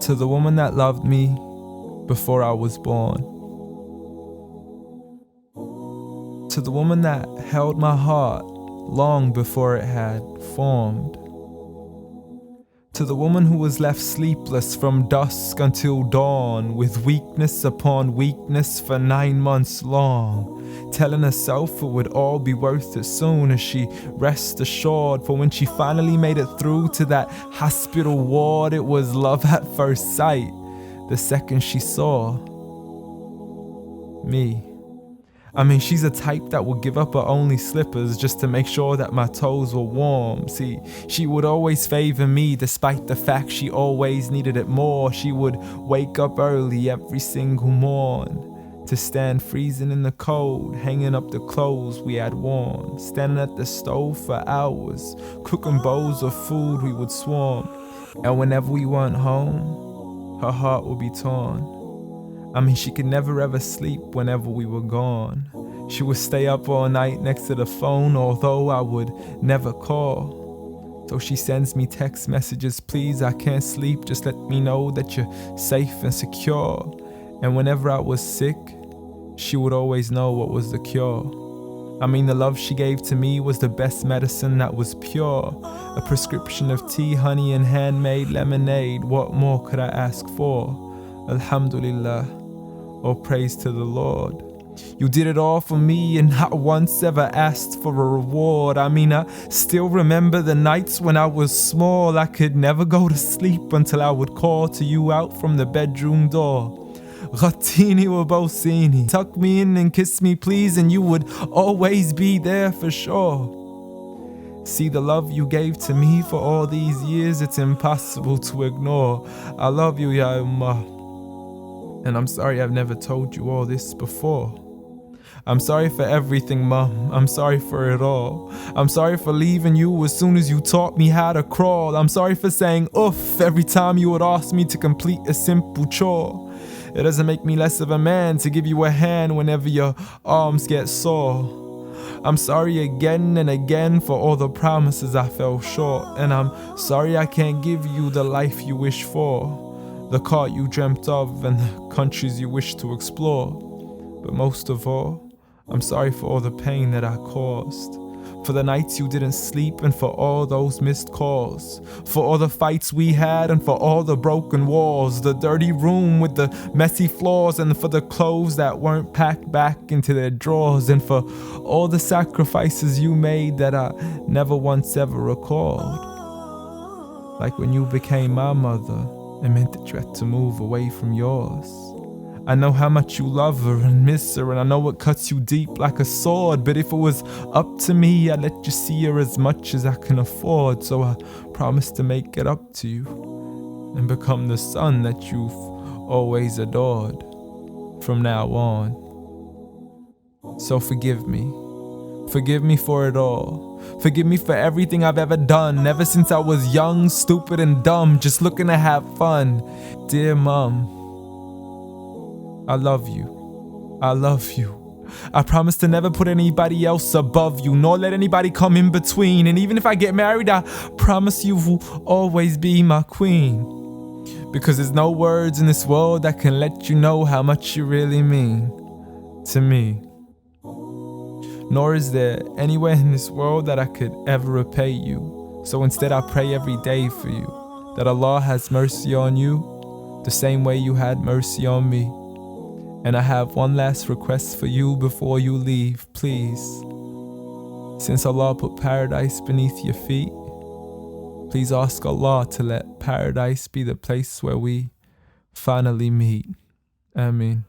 To the woman that loved me before I was born. To the woman that held my heart long before it had formed. To the woman who was left sleepless from dusk until dawn, with weakness upon weakness for 9 months long, telling herself it would all be worth it soon as she rest assured. For when she finally made it through to that hospital ward, it was love at first sight the second she saw me. I mean, she's a type that would give up her only slippers just to make sure that my toes were warm. See, she would always favor me despite the fact she always needed it more. She would wake up early every single morn to stand freezing in the cold, hanging up the clothes we had worn, standing at the stove for hours, cooking bowls of food we would swarm. And whenever we weren't home, her heart would be torn. I mean, she could never ever sleep whenever we were gone. She would stay up all night next to the phone, although I would never call. Though she sends me text messages, please, I can't sleep, just let me know that you're safe and secure. And whenever I was sick, she would always know what was the cure. I mean, the love she gave to me was the best medicine that was pure. A prescription of tea, honey, and handmade lemonade. What more could I ask for? Alhamdulillah, all praise to the Lord. You did it all for me and not once ever asked for a reward. I mean, I still remember the nights when I was small. I could never go to sleep until I would call to you out from the bedroom door. Ghattini wa bawsini, tuck me in and kiss me please, and you would always be there for sure. See, the love you gave to me for all these years, it's impossible to ignore. I love you, Ya Ummah. And I'm sorry I've never told you all this before. I'm sorry for everything, Mum. I'm sorry for it all. I'm sorry for leaving you as soon as you taught me how to crawl. I'm sorry for saying oof every time you would ask me to complete a simple chore. It doesn't make me less of a man to give you a hand whenever your arms get sore. I'm sorry again and again for all the promises I fell short. And I'm sorry I can't give you the life you wish for, the car you dreamt of, and the countries you wish to explore. But most of all, I'm sorry for all the pain that I caused, for the nights you didn't sleep, and for all those missed calls, for all the fights we had, and for all the broken walls, the dirty room with the messy floors, and for the clothes that weren't packed back into their drawers, and for all the sacrifices you made that I never once ever recalled. Like when you became my mother, it meant that you had to move away from yours. I know how much you love her and miss her, and I know it cuts you deep like a sword. But if it was up to me, I'd let you see her as much as I can afford. So I promise to make it up to you and become the son that you've always adored from now on. So forgive me. Forgive me for it all. Forgive me for everything I've ever done, ever since I was young, stupid, and dumb, just looking to have fun. Dear Mom, I love you. I love you. I promise to never put anybody else above you, nor let anybody come in between. And even if I get married, I promise you will always be my queen. Because there's no words in this world that can let you know how much you really mean to me. Nor is there anywhere in this world that I could ever repay you. So instead I pray every day for you, that Allah has mercy on you the same way you had mercy on me. And I have one last request for you before you leave, please. Since Allah put paradise beneath your feet, please ask Allah to let paradise be the place where we finally meet. Ameen.